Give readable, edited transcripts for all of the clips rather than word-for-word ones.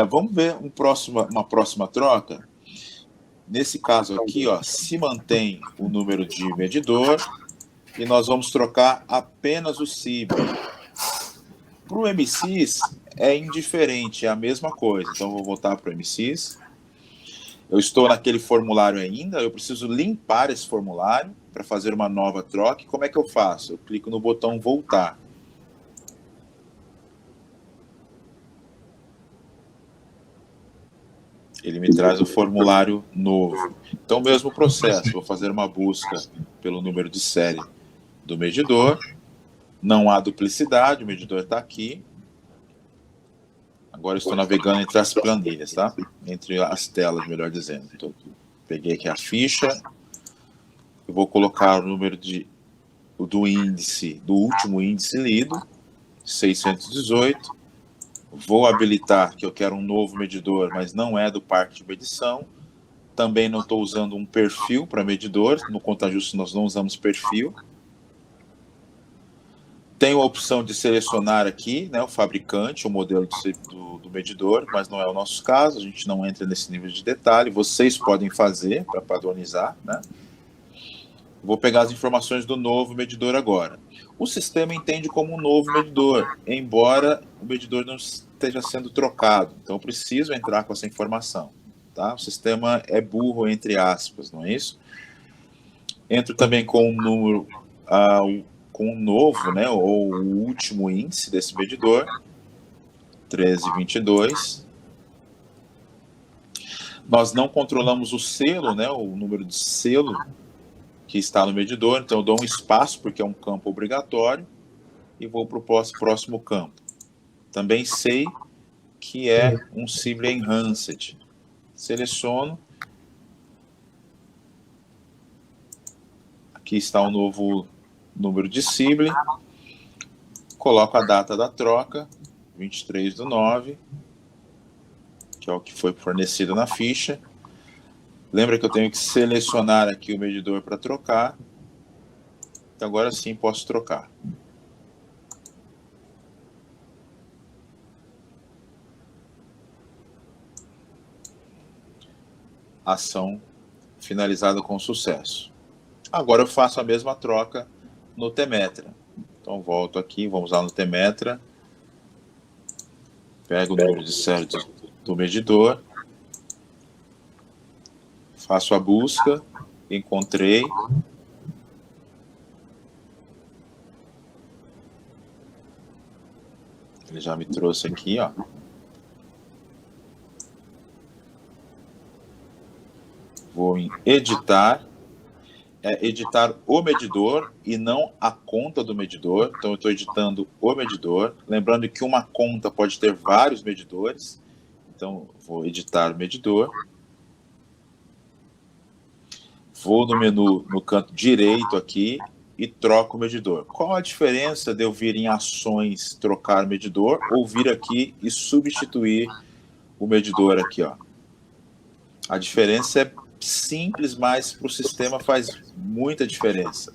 Vamos ver uma próxima troca. Nesse caso aqui, ó, se mantém o número de medidor e nós vamos trocar apenas o Sible. Para o MSIS é indiferente, é a mesma coisa. Então, vou voltar para o MSIS. Eu estou naquele formulário ainda, eu preciso limpar esse formulário para fazer uma nova troca. Como é que eu faço? Eu clico no botão voltar. Ele me traz o formulário novo. Então, mesmo processo, vou fazer uma busca pelo número de série do medidor. Não há duplicidade, o medidor está aqui. Agora estou navegando entre as planilhas, tá? Entre as telas, melhor dizendo. Peguei aqui a ficha. Eu vou colocar o número do índice, do último índice lido, 618. Vou habilitar que eu quero um novo medidor, mas não é do parque de medição. Também não estou usando um perfil para medidor. No ContaJusto nós não usamos perfil. Tenho a opção de selecionar aqui, né, o fabricante, o modelo do medidor, mas não é o nosso caso, a gente não entra nesse nível de detalhe. Vocês podem fazer para padronizar, né? Vou pegar as informações do novo medidor agora. O sistema entende como um novo medidor, embora o medidor não esteja sendo trocado. Então, eu preciso entrar com essa informação. Tá? O sistema é burro, entre aspas, não é isso? Entro também com um número, com um novo, né, ou o último índice desse medidor, 1322. Nós não controlamos o selo, né, o número de selo que está no medidor, então eu dou um espaço, porque é um campo obrigatório, e vou para o próximo campo. Também sei que é um Sible Enhanced. Seleciono. Aqui está o novo número de Sible. Coloco a data da troca, 23/9, que é o que foi fornecido na ficha. Lembra que eu tenho que selecionar aqui o medidor para trocar. Então, agora sim posso trocar. Ação finalizada com sucesso. Agora eu faço a mesma troca no Temetra. Então, volto aqui, vamos lá no Temetra. Pego o número de série do medidor. Faço a busca. Encontrei. Ele já me trouxe aqui, ó. Vou em editar. Editar o medidor e não a conta do medidor. Então, eu estou editando o medidor. Lembrando que uma conta pode ter vários medidores. Então, vou editar o medidor. Vou no menu, no canto direito aqui, e troco o medidor. Qual a diferença de eu vir em ações, trocar o medidor, ou vir aqui e substituir o medidor aqui, ó? A diferença é simples, mas para o sistema faz muita diferença.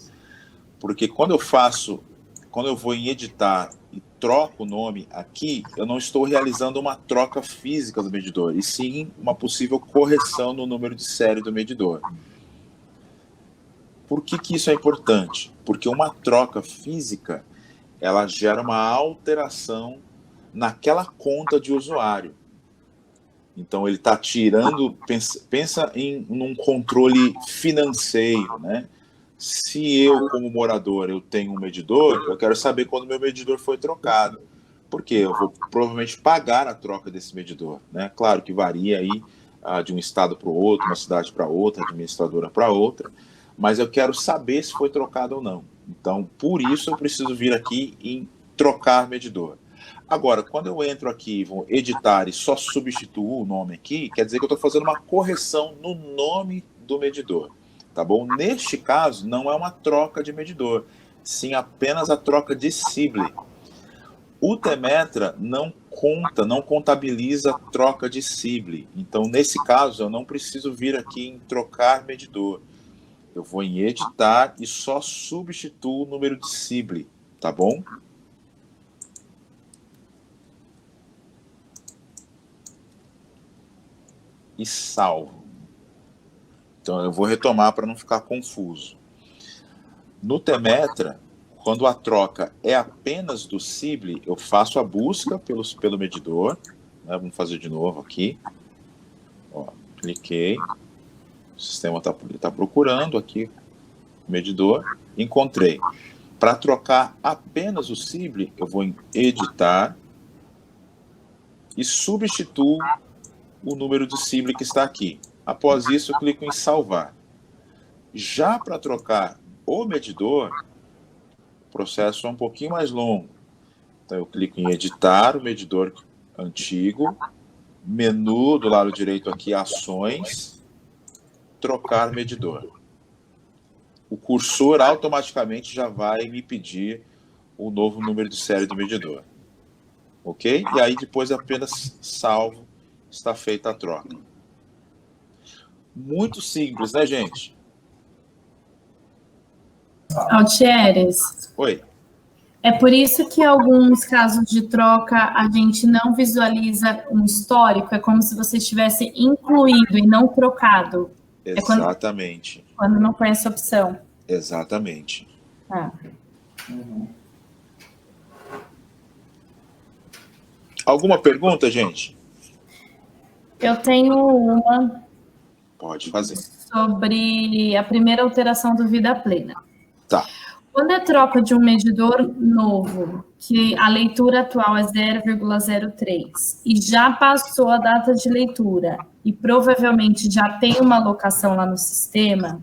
Porque quando eu vou em editar e troco o nome aqui, eu não estou realizando uma troca física do medidor, e sim uma possível correção no número de série do medidor. Por que isso é importante? Porque uma troca física, ela gera uma alteração naquela conta de usuário. Então, ele está tirando... Pensa num controle financeiro, né? Se eu, como morador, eu tenho um medidor, eu quero saber quando o meu medidor foi trocado. Por quê? Eu vou provavelmente pagar a troca desse medidor, né? Claro que varia aí de um estado para o outro, uma cidade para outra, administradora para outra, mas eu quero saber se foi trocado ou não. Então, por isso eu preciso vir aqui em trocar medidor. Agora, quando eu entro aqui, vou editar e só substituo o nome aqui, quer dizer que eu estou fazendo uma correção no nome do medidor, tá bom? Neste caso, não é uma troca de medidor, sim apenas a troca de Sible. O Temetra não contabiliza a troca de Sible. Então, nesse caso, eu não preciso vir aqui em trocar medidor. Eu vou em editar e só substituo o número de Sible, tá bom? e salvo. Então, eu vou retomar para não ficar confuso. No Temetra, quando a troca é apenas do Sible, eu faço a busca pelo medidor. Né? Vamos fazer de novo aqui. Ó, cliquei. O sistema está procurando aqui o medidor. Encontrei. Para trocar apenas o Sible, eu vou em editar e substituo o número de Sible que está aqui. Após isso, eu clico em salvar. Já para trocar o medidor, o processo é um pouquinho mais longo. Então, eu clico em editar o medidor antigo, menu do lado direito aqui, ações, trocar medidor. O cursor automaticamente já vai me pedir o novo número de série do medidor. Ok? E aí depois apenas salvo, está feita a troca. Muito simples, né, gente? Altieres. Oi. É por isso que em alguns casos de troca a gente não visualiza um histórico, é como se você estivesse incluído e não trocado. Exatamente. É quando não põe essa opção. Exatamente. Ah. Alguma pergunta, gente? Eu tenho uma. Pode fazer. Sobre a primeira alteração do Vida Plena. Tá. Quando é troca de um medidor novo, que a leitura atual é 0,03 e já passou a data de leitura e provavelmente já tem uma alocação lá no sistema,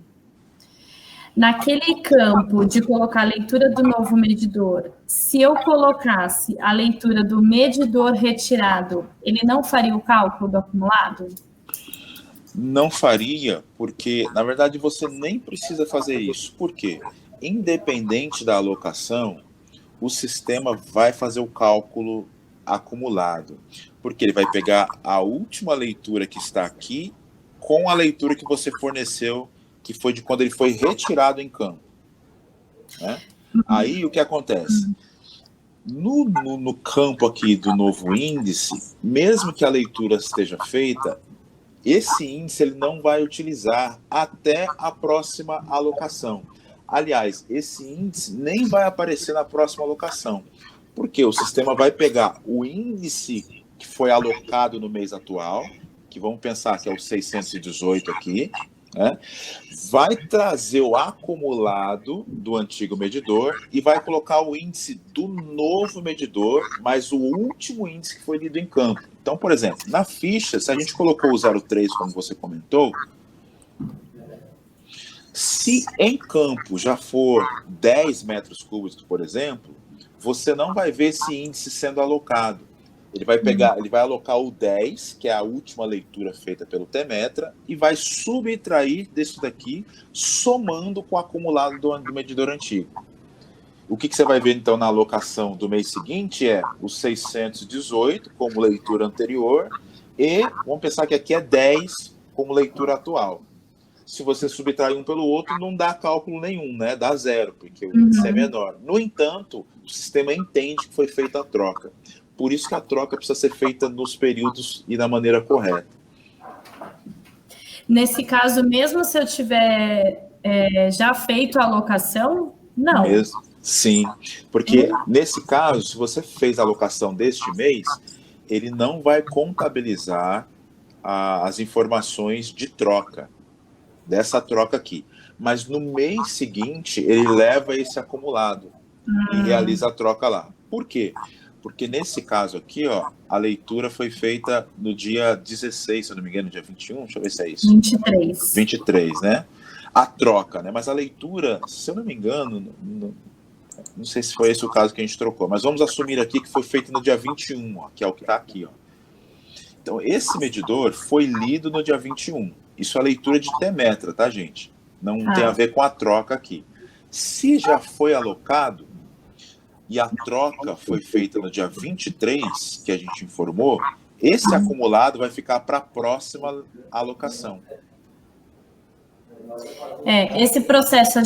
naquele campo de colocar a leitura do novo medidor, se eu colocasse a leitura do medidor retirado, ele não faria o cálculo do acumulado? Não faria, porque, na verdade, você nem precisa fazer isso. Por quê? Independente da alocação, o sistema vai fazer o cálculo acumulado. Porque ele vai pegar a última leitura que está aqui com a leitura que você forneceu, que foi de quando ele foi retirado em campo. Né? Aí, o que acontece? No campo aqui do novo índice, mesmo que a leitura esteja feita, esse índice ele não vai utilizar até a próxima alocação. Aliás, esse índice nem vai aparecer na próxima alocação, porque o sistema vai pegar o índice que foi alocado no mês atual, que vamos pensar que é o 618 aqui, né? Vai trazer o acumulado do antigo medidor e vai colocar o índice do novo medidor, mais o último índice que foi lido em campo. Então, por exemplo, na ficha, se a gente colocou o 03, como você comentou, se em campo já for 10 metros cúbicos, por exemplo, você não vai ver esse índice sendo alocado. Ele vai pegar, ele vai alocar o 10, que é a última leitura feita pelo Temetra, e vai subtrair desse daqui, somando com o acumulado do medidor antigo. O que você vai ver, então, na alocação do mês seguinte é o 618 como leitura anterior e, vamos pensar que aqui é 10 como leitura atual. Se você subtrair um pelo outro, não dá cálculo nenhum, né? Dá zero, porque o índice é menor. No entanto, o sistema entende que foi feita a troca. Por isso que a troca precisa ser feita nos períodos e da maneira correta. Nesse caso, mesmo se eu tiver já feito a alocação, não. Sim, porque nesse caso, se você fez a alocação deste mês, ele não vai contabilizar as informações de troca, dessa troca aqui. Mas no mês seguinte, ele leva esse acumulado e realiza a troca lá. Por quê? Porque nesse caso aqui, ó, a leitura foi feita no dia 16, se eu não me engano, dia 21, deixa eu ver se é isso. 23. 23, né? A troca, né? Mas a leitura, se eu não me engano, não sei se foi esse o caso que a gente trocou, mas vamos assumir aqui que foi feito no dia 21, ó, que é o que está aqui, ó. Então, esse medidor foi lido no dia 21. Isso é a leitura de Temetra, tá, gente? Não tem a ver com a troca aqui. Se já foi alocado e a troca foi feita no dia 23, que a gente informou, esse acumulado vai ficar para a próxima alocação. Esse processo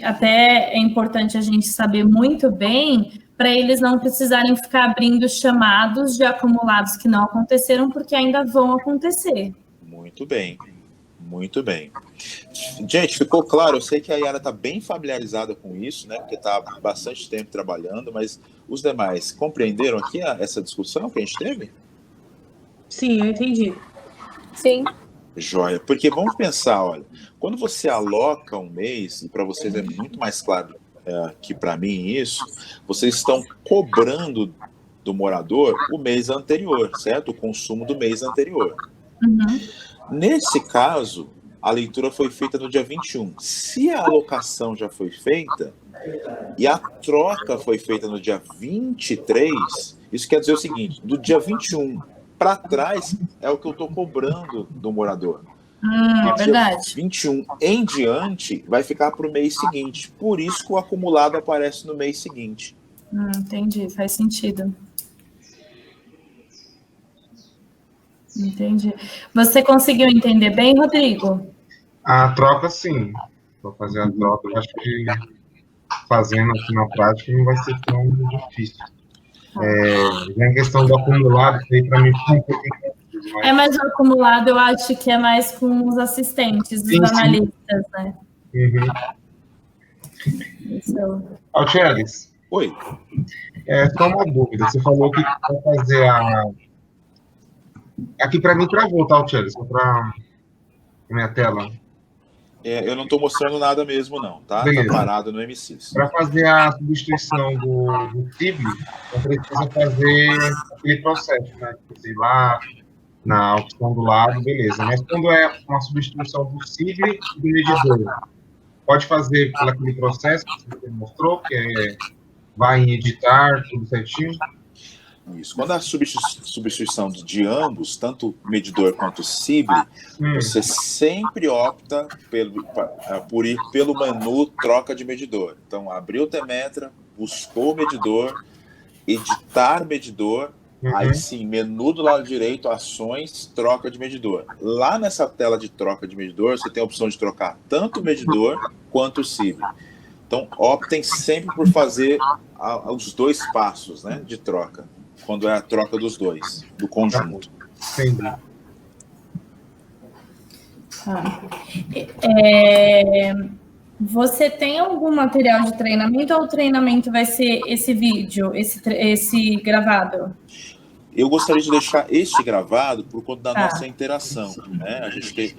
até é importante a gente saber muito bem, para eles não precisarem ficar abrindo chamados de acumulados que não aconteceram, porque ainda vão acontecer. Muito bem. Muito bem. Gente, ficou claro? Eu sei que a Yara está bem familiarizada com isso, né? Porque está há bastante tempo trabalhando, mas os demais compreenderam aqui essa discussão que a gente teve? Sim, eu entendi. Sim. Joia. Porque vamos pensar, olha, quando você aloca um mês, e para vocês é muito mais claro que para mim isso, vocês estão cobrando do morador o mês anterior, certo? O consumo do mês anterior. Uhum. Nesse caso, a leitura foi feita no dia 21. Se a alocação já foi feita e a troca foi feita no dia 23, isso quer dizer o seguinte, do dia 21 para trás é o que eu estou cobrando do morador. É verdade. Dia 21 em diante vai ficar para o mês seguinte. Por isso que o acumulado aparece no mês seguinte. Entendi, faz sentido. Entendi. Você conseguiu entender bem, Rodrigo? A troca, sim. Vou fazer a troca. Eu acho que fazendo aqui na prática não vai ser tão difícil. Já a questão do acumulado, que aí para mim foi um pouquinho confuso, mas... Mas o acumulado eu acho que é mais com os assistentes, os analistas, né? Uhum. Isso. Altieres, Oi. só uma dúvida. Você falou que vai fazer a... Aqui para mim travou, tá, Altieres? Só para minha tela. Eu não estou mostrando nada mesmo, não, tá? Beleza. Tá parado no MSys. Para fazer a substituição do CIB, eu preciso fazer aquele processo, né? Sei lá, na opção do lado, beleza. Mas quando é uma substituição do CIB e do medidor, pode fazer por aquele processo que você mostrou, que vai em editar, tudo certinho? Isso. Quando a substituição de ambos, tanto o medidor quanto o CIB, você sempre opta por ir pelo menu troca de medidor. Então, abriu o Temetra, buscou o medidor, editar medidor, aí sim, menu do lado direito, ações, troca de medidor. Lá nessa tela de troca de medidor, você tem a opção de trocar tanto o medidor quanto o CIB. Então, optem sempre por fazer os dois passos, né, de troca, quando é a troca dos dois, do conjunto. Entendi. Você tem algum material de treinamento ou o treinamento vai ser esse vídeo, esse gravado? Eu gostaria de deixar este gravado por conta da nossa interação, né?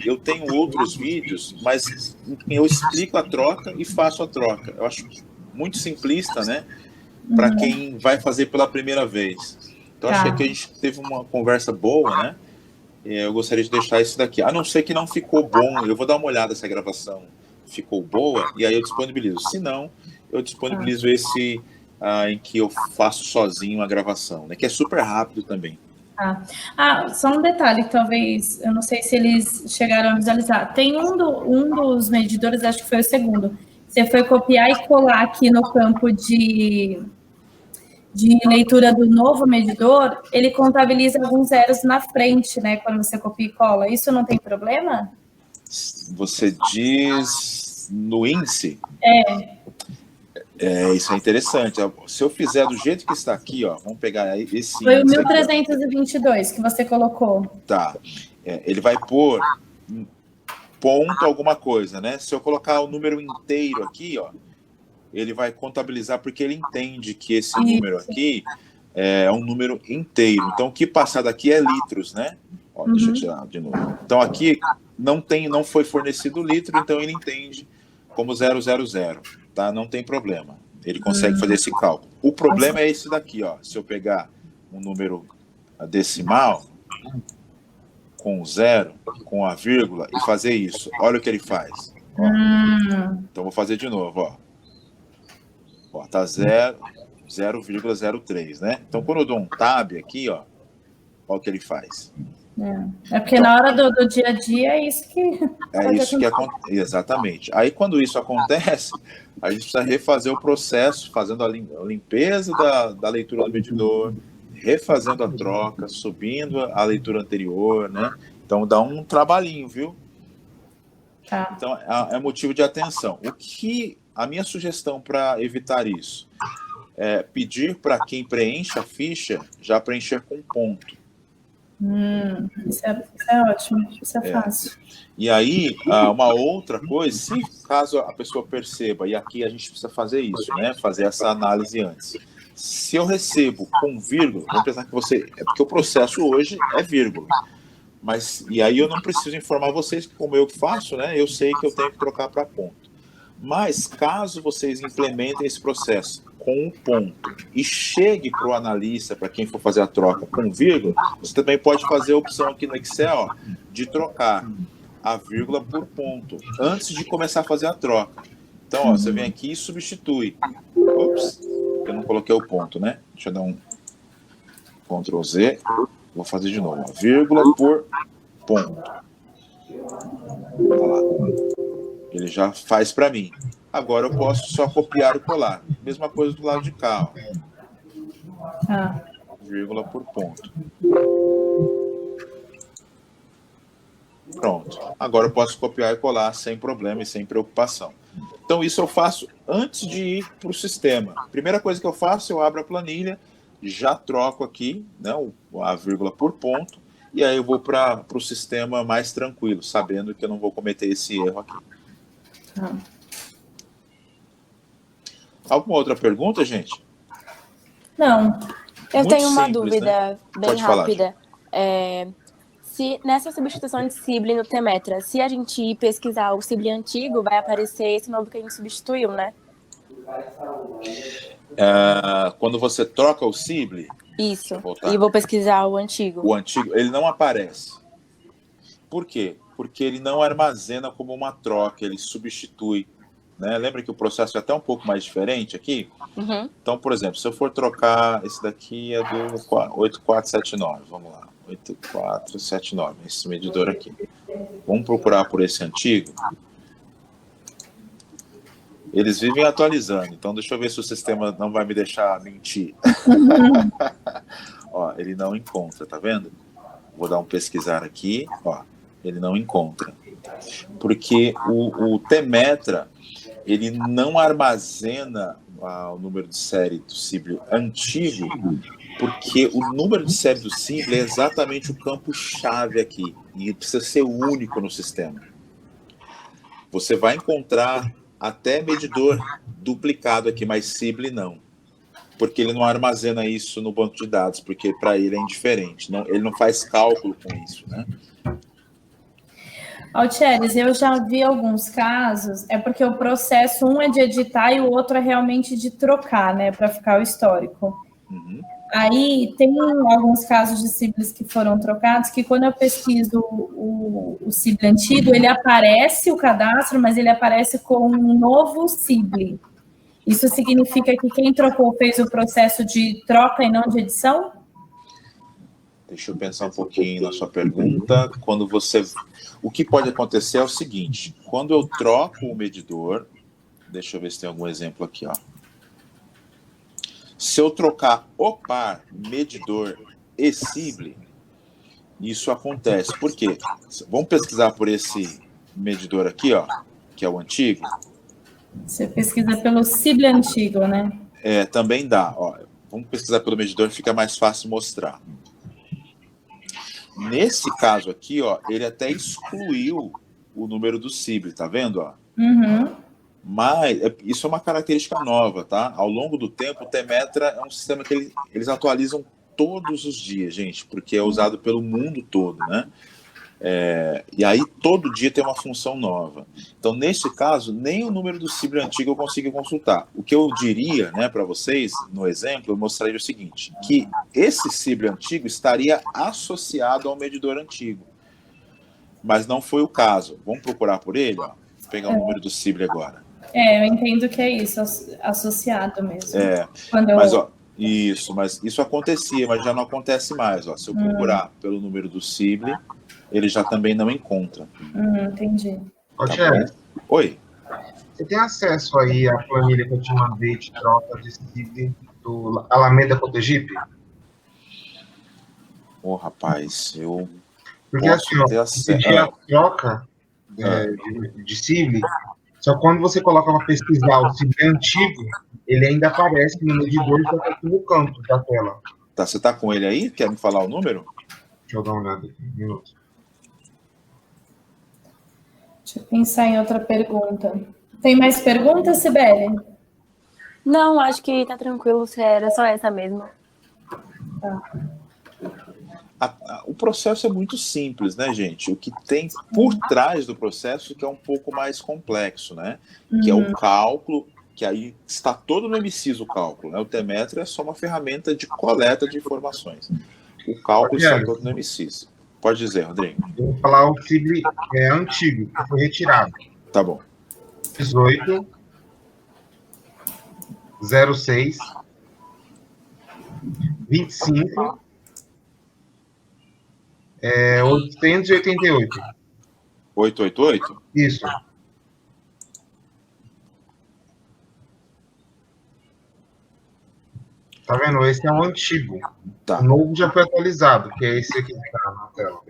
Eu tenho outros vídeos, mas eu explico a troca e faço a troca. Eu acho muito simplista, né? Para quem vai fazer pela primeira vez. Então, acho que aqui a gente teve uma conversa boa, né? Eu gostaria de deixar isso daqui. A não ser que não ficou bom, eu vou dar uma olhada se a gravação ficou boa, e aí eu disponibilizo. Se não, eu disponibilizo esse em que eu faço sozinho a gravação, né? Que é super rápido também. Só um detalhe, talvez, eu não sei se eles chegaram a visualizar. Tem um dos medidores, acho que foi o segundo. Você foi copiar e colar aqui no campo de leitura do novo medidor, ele contabiliza alguns zeros na frente, né? Quando você copia e cola. Isso não tem problema? Você diz no índice? Isso é interessante. Se eu fizer do jeito que está aqui, ó, vamos pegar esse foi índice. Foi o 1322 que você colocou. Tá. Ele vai pôr ponto alguma coisa, né? Se eu colocar o número inteiro aqui, ó, ele vai contabilizar porque ele entende que esse número aqui é um número inteiro. Então, o que passar daqui é litros, né? Ó, deixa eu tirar de novo. Então, aqui não foi fornecido litro, então ele entende como 000, tá? Não tem problema. Ele consegue fazer esse cálculo. O problema é esse daqui, ó. Se eu pegar um número decimal com 0, com a vírgula e fazer isso, olha o que ele faz. Ó. Então, vou fazer de novo, ó. Ó, tá 0,03, né? Então, quando eu dou um tab aqui, ó, olha o que ele faz. Porque então, na hora do dia a dia é isso que... que acontece. Exatamente. Aí, quando isso acontece, a gente precisa refazer o processo, fazendo a limpeza da leitura do medidor, refazendo a troca, subindo a leitura anterior, né? Então, dá um trabalhinho, viu? Tá. Então, é motivo de atenção. A minha sugestão para evitar isso é pedir para quem preenche a ficha já preencher com ponto. Isso é ótimo, isso é fácil. E aí, uma outra coisa, se caso a pessoa perceba, e aqui a gente precisa fazer isso, né? Fazer essa análise antes. Se eu recebo com vírgula, vamos pensar que é porque o processo hoje é vírgula. E aí eu não preciso informar vocês que, como eu que faço, né? Eu sei que eu tenho que trocar para ponto. Mas caso vocês implementem esse processo com um ponto e chegue para o analista, para quem for fazer a troca com vírgula, você também pode fazer a opção aqui no Excel de trocar a vírgula por ponto antes de começar a fazer a troca. Então, você vem aqui e substitui. Ops, eu não coloquei o ponto, né? Deixa eu dar um Ctrl Z. Vou fazer de novo. Vírgula por ponto. Olha lá. Ele já faz para mim. Agora eu posso só copiar e colar. Mesma coisa do lado de cá. Vírgula por ponto. Pronto. Agora eu posso copiar e colar sem problema e sem preocupação. Então isso eu faço antes de ir para o sistema. Primeira coisa que eu faço, eu abro a planilha, já troco aqui, né, a vírgula por ponto, e aí eu vou para o sistema mais tranquilo, sabendo que eu não vou cometer esse erro aqui. Alguma outra pergunta, gente? Não. Eu Muito tenho uma simples, dúvida né? bem Pode falar, rápida. Se nessa substituição de Sible no Temetra, se a gente ir pesquisar o Sible antigo, vai aparecer esse novo que a gente substituiu, né? Quando você troca o Sible... Isso. E vou pesquisar o antigo. O antigo, ele não aparece. Por quê? Porque ele não armazena como uma troca, ele substitui. Né? Lembra que o processo é até um pouco mais diferente aqui? Uhum. Então, por exemplo, se eu for trocar, esse daqui é do 8479, vamos lá, 8479, esse medidor aqui. Vamos procurar por esse antigo. Eles vivem atualizando, então deixa eu ver se o sistema não vai me deixar mentir. Ó, ele não encontra, tá vendo? Vou dar um pesquisar aqui, ó, ele não encontra. Porque o Temetra, ele não armazena o número de série do Sible antigo, porque o número de série do Sible é exatamente o campo-chave aqui, e precisa ser único no sistema. Você vai encontrar até medidor duplicado aqui, mas Sible não, porque ele não armazena isso no banco de dados, porque para ele é indiferente, ele não faz cálculo com isso, né? Altieres, eu já vi alguns casos, é porque o processo, um é de editar e o outro é realmente de trocar, né, para ficar o histórico. Uhum. Aí tem alguns casos de Sibles que foram trocados, que quando eu pesquiso o Sible antigo, ele aparece o cadastro, mas ele aparece com um novo Sible. Isso significa que quem trocou fez o processo de troca e não de edição? Deixa eu pensar um pouquinho na sua pergunta. O que pode acontecer é o seguinte, quando eu troco o medidor, deixa eu ver se tem algum exemplo aqui, ó. Se eu trocar o par medidor e Sible, isso acontece. Por quê? Vamos pesquisar por esse medidor aqui, ó, que é o antigo. Você pesquisa pelo Sible antigo, né? Também dá. Ó, vamos pesquisar pelo medidor, fica mais fácil mostrar. Nesse caso aqui, ó, ele até excluiu o número do Sible, tá vendo? Ó? Uhum. Mas isso é uma característica nova, tá? Ao longo do tempo, o Temetra é um sistema que eles atualizam todos os dias, gente, porque é usado pelo mundo todo, né? E aí, todo dia tem uma função nova. Então, nesse caso, nem o número do Sible antigo eu consigo consultar. O que eu diria, né, para vocês, no exemplo, eu mostraria o seguinte, que esse Sible antigo estaria associado ao medidor antigo. Mas não foi o caso. Vamos procurar por ele? Ó. Vou pegar o número do Sible agora. Eu entendo que é isso, associado mesmo. Mas isso acontecia, mas já não acontece mais. Ó. Se eu procurar pelo número do Sible, ele já também não encontra. Entendi. Tá. Oi. Você tem acesso aí à planilha que eu te mandei de troca de Sible do Alameda Cotegipe? Rapaz, eu porque assim, você tinha a troca de Sible, só que quando você coloca para pesquisar o Sible antigo, ele ainda aparece no medidor e está no canto da tela. Tá, você está com ele aí? Quer me falar o número? Deixa eu dar uma olhada aqui, um minuto. Deixa eu pensar em outra pergunta. Tem mais perguntas, Sibeli? Não, acho que tá tranquilo, se era só essa mesmo. O processo é muito simples, né, gente? O que tem por trás do processo que é um pouco mais complexo, né? Que é o cálculo, que aí está todo no MCIS o cálculo, né? O T-metro é só uma ferramenta de coleta de informações. O cálculo está todo no MCIS. Pode dizer, Rodrigo. Eu vou falar o CIBLE antigo, que foi retirado. Tá bom. 18 06 25 888. 888? Isso. Tá vendo? Esse é o antigo. Tá. O novo já foi atualizado, que é esse aqui que tá na tela.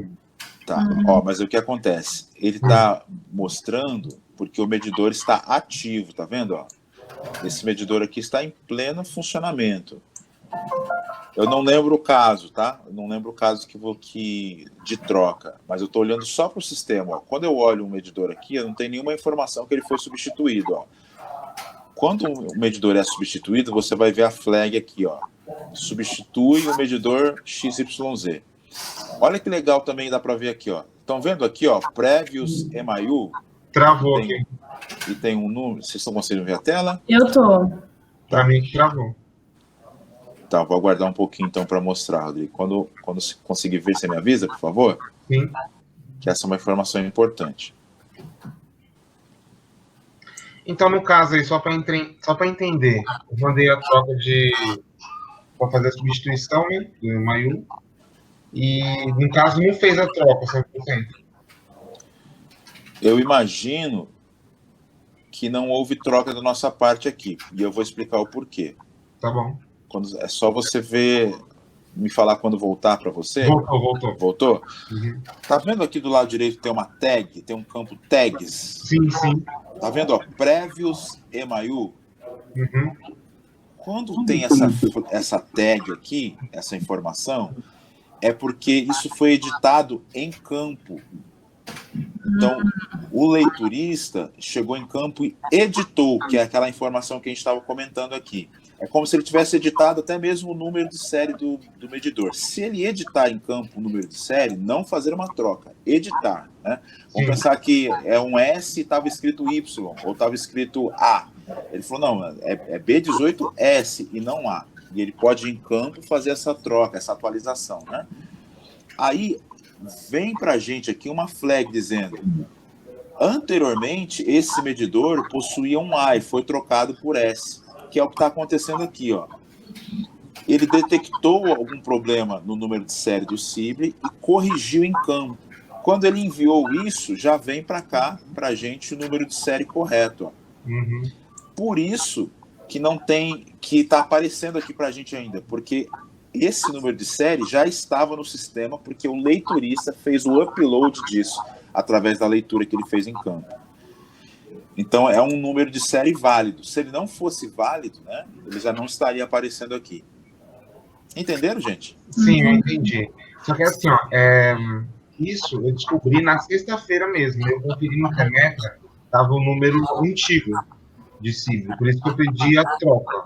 Tá. Ó, mas o que acontece? Ele está mostrando porque o medidor está ativo, tá vendo? Ó? Esse medidor aqui está em pleno funcionamento. Eu não lembro o caso, tá? Eu não lembro o caso de troca, mas eu estou olhando só para o sistema. Ó. Quando eu olho um medidor aqui, eu não tenho nenhuma informação que ele foi substituído. Ó. Quando o medidor é substituído, você vai ver a flag aqui, ó. Substitui o medidor XYZ. Olha que legal também, dá para ver aqui, ó. Estão vendo aqui, ó, Previous EMAIU? Travou aqui. E tem um número. Vocês estão conseguindo ver a tela? Eu tô. Para mim que travou. Tá, vou aguardar um pouquinho então para mostrar, Rodrigo. Quando você conseguir ver, você me avisa, por favor? Sim. Que essa é uma informação importante. Então, no caso aí, só para entender, eu mandei a troca para fazer a substituição, né, do EMAIU, e, no caso, não fez a troca 100%. Eu imagino que não houve troca da nossa parte aqui, e eu vou explicar o porquê. Tá bom. É só você ver, me falar quando voltar para você. Voltou. Voltou? Uhum. Tá vendo aqui do lado direito tem uma tag, tem um campo tags? Sim, sim. Tá vendo, ó, Previous EMAIU? Uhum. Quando tem essa tag aqui, essa informação, é porque isso foi editado em campo. Então, o leiturista chegou em campo e editou, que é aquela informação que a gente estava comentando aqui. É como se ele tivesse editado até mesmo o número de série do medidor. Se ele editar em campo o número de série, não fazer uma troca, editar. Né? Vamos pensar que é um S e estava escrito Y, ou estava escrito A. Ele falou, não, é B18S e não A. E ele pode, em campo, fazer essa troca, essa atualização. Né? Aí, vem para a gente aqui uma flag dizendo, anteriormente, esse medidor possuía um A e foi trocado por S. Que é o que está acontecendo aqui, ó. Ele detectou algum problema no número de série do CIBLE e corrigiu em campo. Quando ele enviou isso, já vem para cá, para a gente, o número de série correto. Ó. Uhum. Por isso que não tem, que está aparecendo aqui para a gente ainda, porque esse número de série já estava no sistema, porque o leiturista fez o upload disso, através da leitura que ele fez em campo. Então, é um número de série válido. Se ele não fosse válido, né, ele já não estaria aparecendo aqui. Entenderam, gente? Sim, eu entendi. Só que assim, ó, isso eu descobri na sexta-feira mesmo. Eu conferi no T-metro, estava o número antigo de CIBLE. Por isso que eu pedi a troca.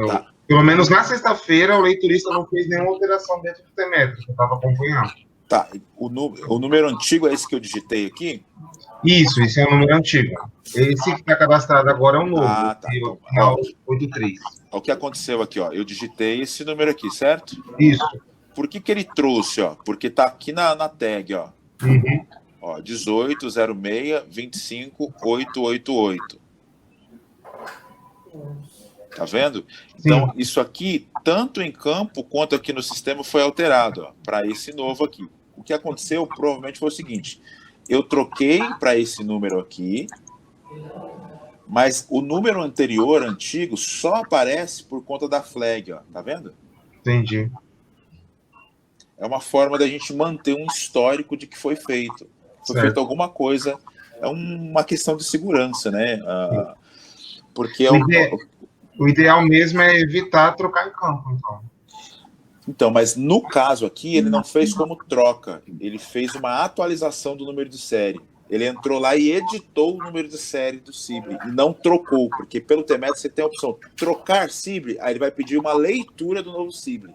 Tá. Pelo menos na sexta-feira, o leiturista não fez nenhuma alteração dentro do T-metro, que eu estava acompanhando. Tá. O número antigo é esse que eu digitei aqui? Isso, esse é o número antigo. Esse que está cadastrado agora é o novo, Tá. o Ó, 83. o que aconteceu aqui, ó? Eu digitei esse número aqui, certo? Isso. Por que ele trouxe, ó? Porque tá aqui na tag, ó. Uhum. Ó, 18 06 25 888. Tá vendo? Então, isso aqui, tanto em campo quanto aqui no sistema, foi alterado para esse novo aqui. O que aconteceu provavelmente foi o seguinte: eu troquei para esse número aqui, mas o número anterior, antigo, só aparece por conta da flag, ó. Tá vendo? Entendi. É uma forma da gente manter um histórico de que foi feito. Foi feito alguma coisa. É uma questão de segurança, né? Porque o ideal mesmo é evitar trocar em campo, então. Então, mas no caso aqui, ele não fez como troca, ele fez uma atualização do número de série. Ele entrou lá e editou o número de série do Sible e não trocou, porque pelo TMET você tem a opção trocar Sible, aí ele vai pedir uma leitura do novo Sible.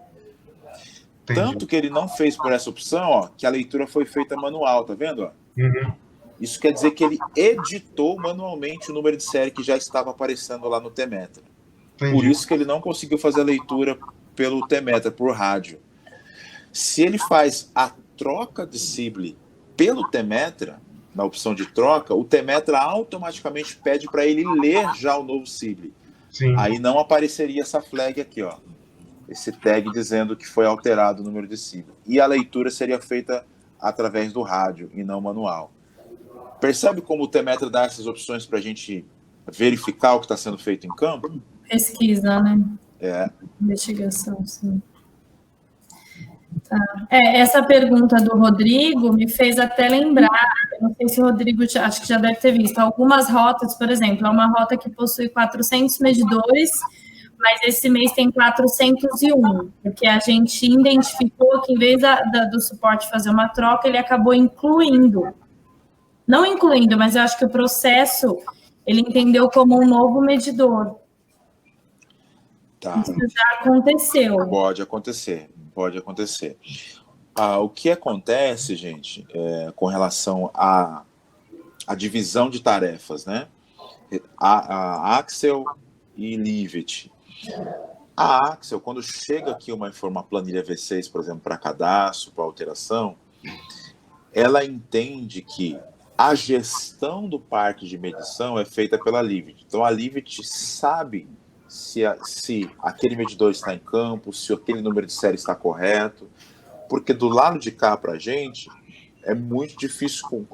Tanto que ele não fez por essa opção, ó, que a leitura foi feita manual, tá vendo? Ó? Uhum. Isso quer dizer que ele editou manualmente o número de série que já estava aparecendo lá no Tmetra. Por isso que ele não conseguiu fazer a leitura pelo Tmetra, por rádio. Se ele faz a troca de Sible pelo Tmetra, na opção de troca, o Tmetra automaticamente pede para ele ler já o novo Sible. Sim. Aí não apareceria essa flag aqui, ó. Esse tag dizendo que foi alterado o número de Sible. E a leitura seria feita através do rádio e não manual. Percebe como o Tmetra dá essas opções para a gente verificar o que está sendo feito em campo? Pesquisa, né? Investigação, sim. Tá. Essa pergunta do Rodrigo me fez até lembrar, eu não sei se o Rodrigo acho que já deve ter visto, algumas rotas, por exemplo, é uma rota que possui 400 medidores, mas esse mês tem 401, porque a gente identificou que em vez do suporte fazer uma troca, ele acabou incluindo. Não incluindo, mas eu acho que o processo, ele entendeu como um novo medidor. Tá. Isso já aconteceu. Pode acontecer. O que acontece, gente, com relação à divisão de tarefas, né? A Axel e Livet. A Axel, quando chega aqui uma planilha V6, por exemplo, para cadastro, para alteração, ela entende que a gestão do parque de medição é feita pela Livet. Então, a Livet sabe se aquele medidor está em campo, se aquele número de série está correto, porque do lado de cá para a gente é muito difícil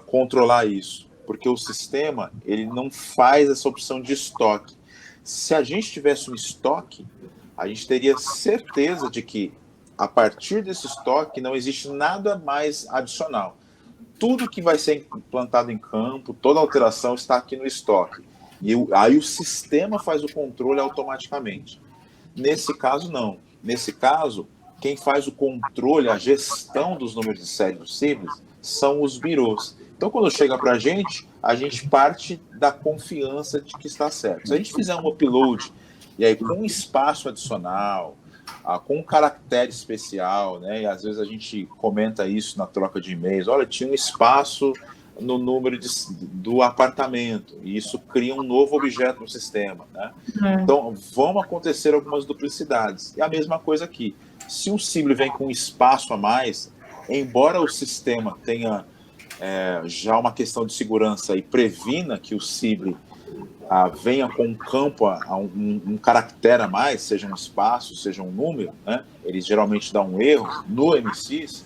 controlar isso, porque o sistema ele não faz essa opção de estoque. Se a gente tivesse um estoque, a gente teria certeza de que a partir desse estoque não existe nada mais adicional. Tudo que vai ser implantado em campo, toda alteração está aqui no estoque. E aí o sistema faz o controle automaticamente. Nesse caso, não. Nesse caso, quem faz o controle, a gestão dos números de série dos Sibles são os birôs. Então, quando chega para a gente parte da confiança de que está certo. Se a gente fizer um upload, e aí com um espaço adicional, com um caractere especial, né? E às vezes a gente comenta isso na troca de e-mails, olha, tinha um espaço no número do apartamento, e isso cria um novo objeto no sistema, né? Então, vão acontecer algumas duplicidades. E a mesma coisa aqui. Se um Sible vem com um espaço a mais, embora o sistema tenha já uma questão de segurança e previna que o Sible venha com um campo, um caractere a mais, seja um espaço, seja um número, né? Eles geralmente dão um erro no MSIS,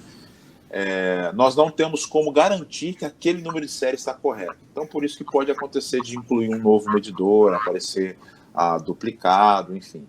nós não temos como garantir que aquele número de série está correto. Então, por isso que pode acontecer de incluir um novo medidor, aparecer duplicado, enfim.